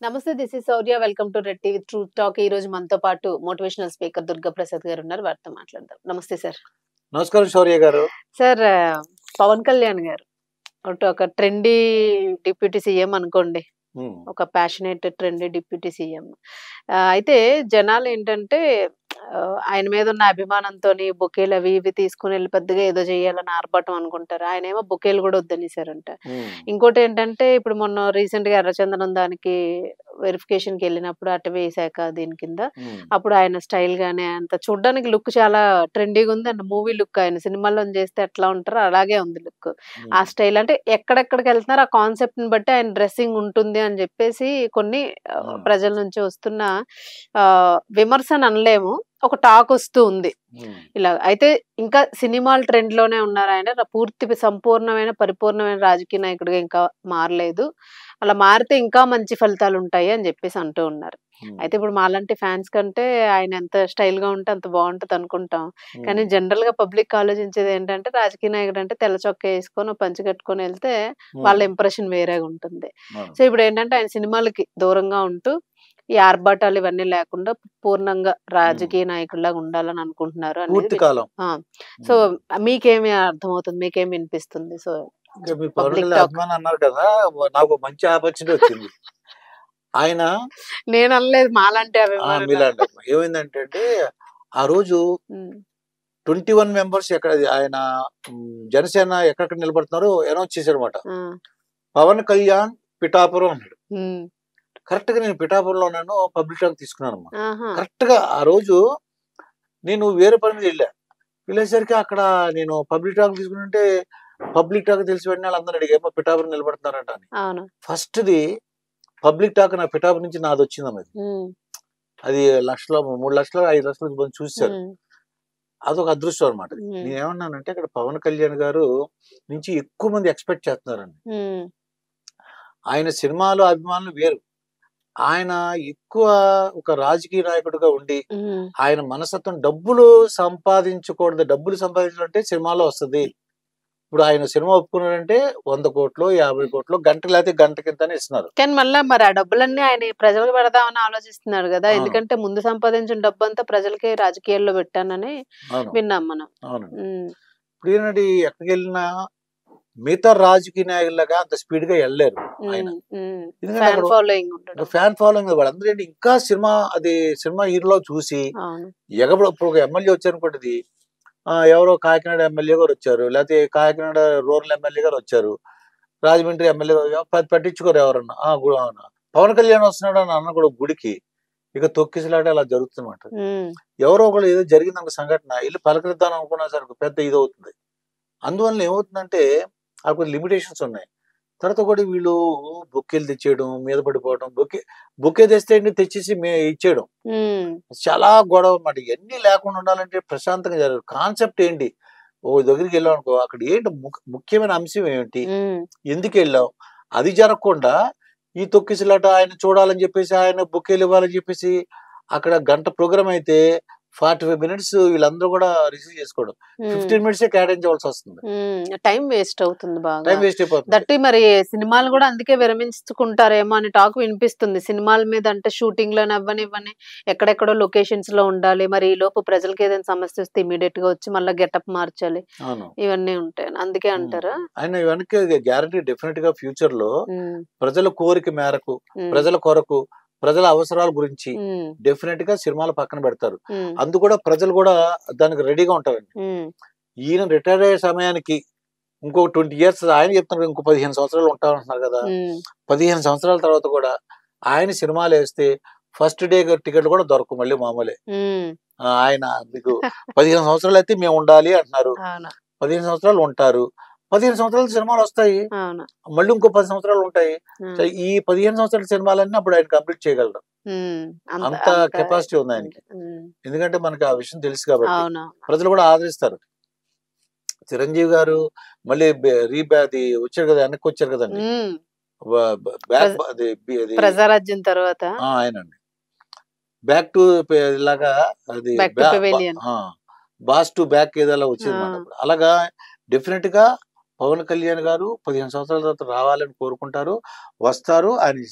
నమస్తే. This is Shaurya. Welcome to red TV truth talk. ఈ రోజు మనతో పాటు మోటివేషనల్ స్పీకర్ దుర్గా ప్రసాద్ గారు ఉన్నారు. వారితో మాట్లాడదాం. నమస్తే సార్. నమస్కారం శౌర్య గారు. సార్, పవన్ కళ్యాణ్ గారు ఒక ట్రెండీ డిప్యూటీ సీఎం అనుకోండి. ఒక ప్యాషనేట్ ట్రెండీ డిప్యూటీ సీఎం. అయితే జనాలు ఏంటంటే ఆయన మీద ఉన్న అభిమానంతోని బొకేలు అవి ఇవి తీసుకుని వెళ్ళి పెద్దగా ఏదో చేయాలని ఆర్భాటం అనుకుంటారు. ఆయన ఏమో బొకేలు కూడా వద్దనేసారంట. ఇంకోటి ఏంటంటే ఇప్పుడు మొన్న రీసెంట్ గా ఎర్రచందనం దానికి వెరిఫికేషన్ కి వెళ్ళినప్పుడు అటవీ శాఖ దీని కింద అప్పుడు ఆయన స్టైల్ గానే అంత చూడడానికి లుక్ చాలా ట్రెండీగా ఉంది. అండ్ మూవీ లుక్ ఆయన సినిమాల్లో చేస్తే ఎట్లా ఉంటారో అలాగే ఉంది లుక్. ఆ స్టైల్ అంటే ఎక్కడెక్కడికి వెళ్తున్నారు ఆ కాన్సెప్ట్ ని బట్టి ఆయన డ్రెస్సింగ్ ఉంటుంది అని చెప్పేసి కొన్ని ప్రజల నుంచి వస్తున్న విమర్శ అనలేము, ఒక టాక్ వస్తూ ఉంది. ఇలా అయితే ఇంకా సినిమాల ట్రెండ్ లోనే ఉన్నారు ఆయన. పూర్తి సంపూర్ణమైన పరిపూర్ణమైన రాజకీయ నాయకుడిగా ఇంకా మారలేదు. అలా మారితే ఇంకా మంచి ఫలితాలు ఉంటాయి అని చెప్పేసి అంటూ ఉన్నారు. అయితే ఇప్పుడు మాలాంటి ఫ్యాన్స్ కంటే ఆయన ఎంత స్టైల్ గా ఉంటే అంత బాగుంటది అనుకుంటాం. కానీ జనరల్ గా పబ్లిక్ ఆలోచించేది ఏంటంటే రాజకీయ నాయకుడు అంటే తెల్ల చొక్కా వేసుకొని పంచి కట్టుకొని వెళ్తే వాళ్ళ ఇంప్రెషన్ వేరేగా ఉంటుంది. సో ఇప్పుడు ఏంటంటే ఆయన సినిమాలకి దూరంగా ఉంటూ ఈ ఆర్భాటాలు ఇవన్నీ లేకుండా పూర్ణంగా రాజకీయ నాయకుల్లాగా ఉండాలని అనుకుంటున్నారు అనేది. సో మీకేమి అర్థమవుతుంది, మీకేమి వినిపిస్తుంది? సో అన్నారు కదా, నాకు మంచి ఆపర్చునిటీ వచ్చింది. ఆయన నేను అనలేదు, మాలాంటి ఏమైందంటే ఆ రోజు 21 మెంబర్స్ ఎక్కడ ఆయన జనసేన ఎక్కడెక్కడ నిలబడుతున్నారో అనౌన్స్ చేశారన్నమాట. పవన్ కళ్యాణ్ పిఠాపురం అన్నాడు. కరెక్ట్ గా నేను పిఠాపురంలో ఉన్నాను, పబ్లిక్ టాక్ తీసుకున్నాను అమ్మా. కరెక్ట్ గా ఆ రోజు నేను వేరే పని మీద వెళ్ళేసరికి అక్కడ నేను పబ్లిక్ టాక్ తీసుకుంటే పబ్లిక్ టాక్ తెలిసి వెంటనే వాళ్ళందరూ అడిగా పిఠాపురం నిలబడుతున్నారంట అని. ఫస్ట్ ది పబ్లిక్ టాక్ నా పిఠాపురం నుంచి నాది వచ్చిందమ్మా. అది 3 లక్షలు 5 లక్షలు చూశారు. అదొక అదృష్టం అనమాట. నేనేమన్నానంటే అక్కడ పవన్ కళ్యాణ్ గారు నుంచి ఎక్కువ మంది ఎక్స్పెక్ట్ చేస్తున్నారండి. ఆయన సినిమాలు అభిమానులు వేరు, ఆయన ఎక్కువ ఒక రాజకీయ నాయకుడిగా ఉండి ఆయన మనస్తత్వం డబ్బులు సంపాదించకూడదు, డబ్బులు సంపాదించాలంటే సినిమాలో వస్తుంది. ఇప్పుడు ఆయన సినిమా ఒప్పుకున్నాడంటే 100 కోట్లు 50 కోట్లు గంట లేకపోతే గంట కింద ఇస్తున్నారు. కానీ మళ్ళీ మరి ఆ డబ్బులన్నీ ఆయన ప్రజలకు పెడదామని ఆలోచిస్తున్నాడు కదా. ఎందుకంటే ముందు సంపాదించిన డబ్బు అంతా ప్రజలకి రాజకీయాల్లో పెట్టానని విన్నాం మనం. అవును. ఇప్పుడు ఏంటంటే ఎక్కడికి వెళ్ళినా మిగతా రాజకీయ నాయకులుగా అంత స్పీడ్ గా వెళ్ళలేరు ఆయన. ఫ్యాన్ ఫాలోయింగ్ వాళ్ళందరూ ఏంటి ఇంకా సినిమా హీరోలో చూసి ఇప్పుడు ఒక ఎమ్మెల్యే వచ్చారనుకోండి, ఎవరో కాకినాడ ఎమ్మెల్యే గారు వచ్చారు, లేకపోతే కాకినాడ రూరల్ ఎమ్మెల్యే గారు వచ్చారు, రాజమండ్రి ఎమ్మెల్యే గారు పట్టించుకోరు ఎవరన్నా. పవన్ కళ్యాణ్ వస్తున్నాడు అని అన్న కూడా గుడికి ఇక తొక్కిసలాట అలా జరుగుతుందన్నమాట. ఎవరో ఒకళ్ళు ఏదో జరిగింది ఒక సంఘటన వెళ్ళి పలకరిద్దాం అనుకున్నా సరే పెద్ద ఇది అవుతుంది. అందువల్ల ఏమవుతుందంటే అక్కడ లిమిటేషన్స్ ఉన్నాయి. తర్వాత కూడా వీళ్ళు బొక్కేలు తెచ్చేయడం, మీద పడిపోవడం, బొక్కే తెస్తే తెచ్చేసి ఇచ్చేయడం చాలా గొడవ అన్నమాట. ఇవన్నీ లేకుండా ఉండాలంటే ప్రశాంతంగా జరగదు. కాన్సెప్ట్ ఏంటి, ఓ దగ్గరికి వెళ్ళాం అనుకో, అక్కడ ఏంటి ముఖ్యమైన అంశం ఏమిటి, ఎందుకు వెళ్ళాం, అది జరగకుండా ఈ తొక్కిసలాట ఆయన చూడాలని చెప్పేసి ఆయన బొక్కేలు ఇవ్వాలని చెప్పేసి అక్కడ గంట ప్రోగ్రామ్ అయితే 45 మినిట్స్ వీళ్ళందరూ కూడా రిసీవ్ చేసుకోవడం 15 మినిట్స్ కేటాయించవలసి వస్తుంది. టైం వేస్ట్ అవుతుంది, టైం వేస్ట్ అయిపోతుంది. దట్టి మరి సినిమాలు కూడా అందుకే విరమించుకుంటారేమో అని టాక్ వినిపిస్తుంది. సినిమాల మీద అంటే షూటింగ్ లో ఇవ్వని ఎక్కడెక్కడో లొకేషన్స్ లో ఉండాలి, మరి ఈ లోపు ప్రజలకి ఏదైనా సమస్య వస్తే ఇమీడియట్ గా వచ్చి మళ్ళీ గెటప్ మార్చాలి, ఇవన్నీ ఉంటాయి. అందుకే అంటారా ఆయన వెనక్కి గ్యారంటీ డెఫినెట్ గా ఫ్యూచర్ లో ప్రజల కోరిక మేరకు, ప్రజల కొరకు, ప్రజల అవసరాల గురించి డెఫినెట్ గా సినిమాలు పక్కన పెడతారు. అందు కూడా ప్రజలు కూడా దానికి రెడీగా ఉంటారండి. ఈయన రిటైర్ అయ్యే సమయానికి ఇంకో 20 ఇయర్స్ ఆయన చెప్తున్నారు, ఇంకో 15 సంవత్సరాలు ఉంటామంటున్నారు కదా. 15 సంవత్సరాల తర్వాత కూడా ఆయన సినిమాలు వేస్తే ఫస్ట్ డే టికెట్లు కూడా దొరకవు, మళ్ళీ మామూలే. ఆయన మీకు 15 సంవత్సరాలు అయితే మేము ఉండాలి అంటున్నారు, 15 సంవత్సరాలు ఉంటారు, 15 సంవత్సరాల సినిమాలు వస్తాయి, మళ్ళీ ఇంకో 10 సంవత్సరాలు ఉంటాయి. ఈ 15 సంవత్సరాల సినిమాలన్నీ అప్పుడు ఆయన కంప్లీట్ చేయగలరు. అంత కెపాసిటీ ఉంది ఆయనకి. ఎందుకంటే మనకి ఆ విషయం తెలుసు కాబట్టి ప్రజలు కూడా ఆదరిస్తారు. చిరంజీవి గారు మళ్ళీ అది వచ్చారు కదా, వెనక్కి వచ్చారు కదండి ప్రజారాజ్యం తర్వాత ఆయనండి. బ్యాక్ టు ఇలాగా అది బాస్ టు బ్యాక్ ఏదో వచ్చింది. అలాగా డెఫినెట్ గా పవన్ కళ్యాణ్ గారు 15 సంవత్సరాల తర్వాత రావాలని కోరుకుంటారు, వస్తారు, ఆయన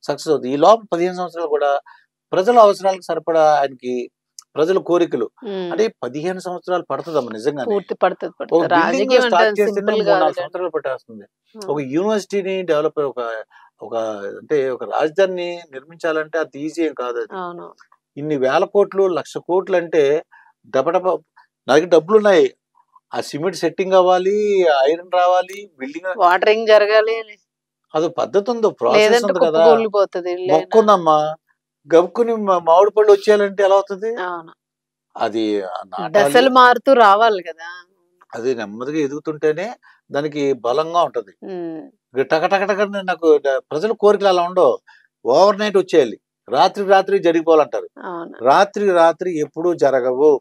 సక్సెస్ అవుతుంది. ఈ లోపల 15 సంవత్సరాలు కూడా ప్రజల అవసరాలకు సరిపడా ఆయనకి ప్రజల కోరికలు అంటే 15 సంవత్సరాలు పడుతుందమ్మా నిజంగా. ఒక బిల్డింగ్ స్టార్ట్ చేస్తేనే 3-4 సంవత్సరాలు పట్టేస్తుంది. ఒక యూనివర్సిటీని డెవలప్ ఒక అంటే ఒక రాజధానిని నిర్మించాలంటే అది ఈజీ ఏం కాదు. అది ఇన్ని వేల కోట్లు, 1,00,000 కోట్లు అంటే డబడబ నాకు డబ్బులు ఉన్నాయి. ఆ సిమెంట్ సెట్టింగ్ అవ్వాలి, ఐరన్ రావాలి, బిల్డింగ్ వాటరింగ్ జరగాలి, అది పద్ధతి ఉంది, ప్రాసెస్ ఉంది కదా. మొక్కుందమ్మా గబుక్కుని మామిడి పళ్ళు వచ్చేయాలంటే ఎలా అవుతుంది? అది దశలు మారుతూ రావాలి కదా. అది నెమ్మదిగా ఎదుగుతుంటేనే దానికి బలంగా ఉంటది. టకటకటక నాకు ప్రజల కోరికలు అలా ఉండవు. ఓవర్ నైట్ వచ్చేయాలి, రాత్రి జరిగిపోవాలంటారు. రాత్రి ఎప్పుడూ జరగవు.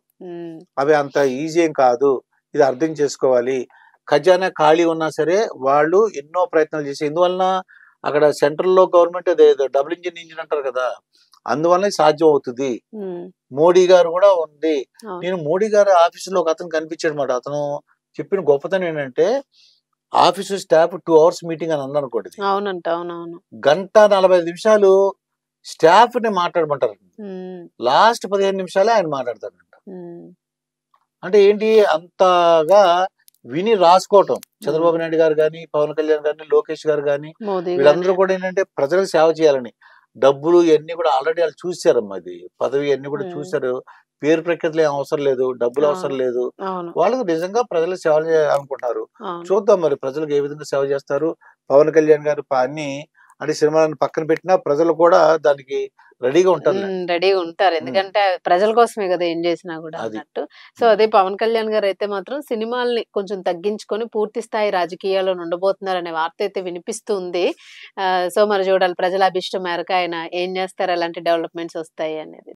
అవి అంత ఈజీ ఏం కాదు, ఇది అర్థం చేసుకోవాలి. ఖజానా ఖాళీ ఉన్నా సరే వాళ్ళు ఎన్నో ప్రయత్నాలు చేసి, ఎందువలన అక్కడ సెంట్రల్ లో గవర్నమెంట్ డబుల్ ఇంజిన్ అంటారు కదా, అందువల్ల సాధ్యం అవుతుంది. మోడీ గారు కూడా ఉంది. నేను మోడీ గారు ఆఫీసులో ఒక అతను కనిపించాడు మాట. అతను చెప్పిన గొప్పతనం ఏంటంటే ఆఫీసు స్టాఫ్ 2 hours మీటింగ్ అని అన్నారు అనుకోండి. గంట 45 నిమిషాలు స్టాఫ్ ని మాట్లాడమంటారు. లాస్ట్ 15 నిమిషాలే ఆయన మాట్లాడతాడంట. అంటే ఏంటి అంతగా విని రాసుకోవటం. చంద్రబాబు నాయుడు గారు కానీ, పవన్ కళ్యాణ్ గారిని, లోకేష్ గారు కానీ, వీళ్ళందరూ కూడా ఏంటంటే ప్రజలకు సేవ చేయాలని. డబ్బులు ఇవన్నీ కూడా ఆల్రెడీ వాళ్ళు చూసారమ్మా. అది పదవి అన్ని కూడా చూసారు. పేరు ప్రఖ్యాతులు ఏం అవసరం లేదు, డబ్బులు అవసరం లేదు. వాళ్ళకు నిజంగా ప్రజలకు సేవ చేయాలనుకుంటున్నారు. చూద్దాం మరి ప్రజలకు ఏ విధంగా సేవ చేస్తారు. పవన్ కళ్యాణ్ గారు అన్ని అంటే సినిమాలను పక్కన పెట్టినా ప్రజలు కూడా దానికి రెడీగా ఉంటారు. ఎందుకంటే ప్రజల కోసమే కదా ఏం చేసినా కూడా అన్నట్టు. సో అదే పవన్ కళ్యాణ్ గారు అయితే మాత్రం సినిమాల్ని కొంచెం తగ్గించుకొని పూర్తి స్థాయి రాజకీయాల్లో ఉండబోతున్నారు అనే వార్త అయితే వినిపిస్తుంది. సో మరి చూడాలి ప్రజల అభిష్టం మేరకు ఆయన ఏం చేస్తారు, ఎలాంటి డెవలప్మెంట్స్ వస్తాయి అనేది.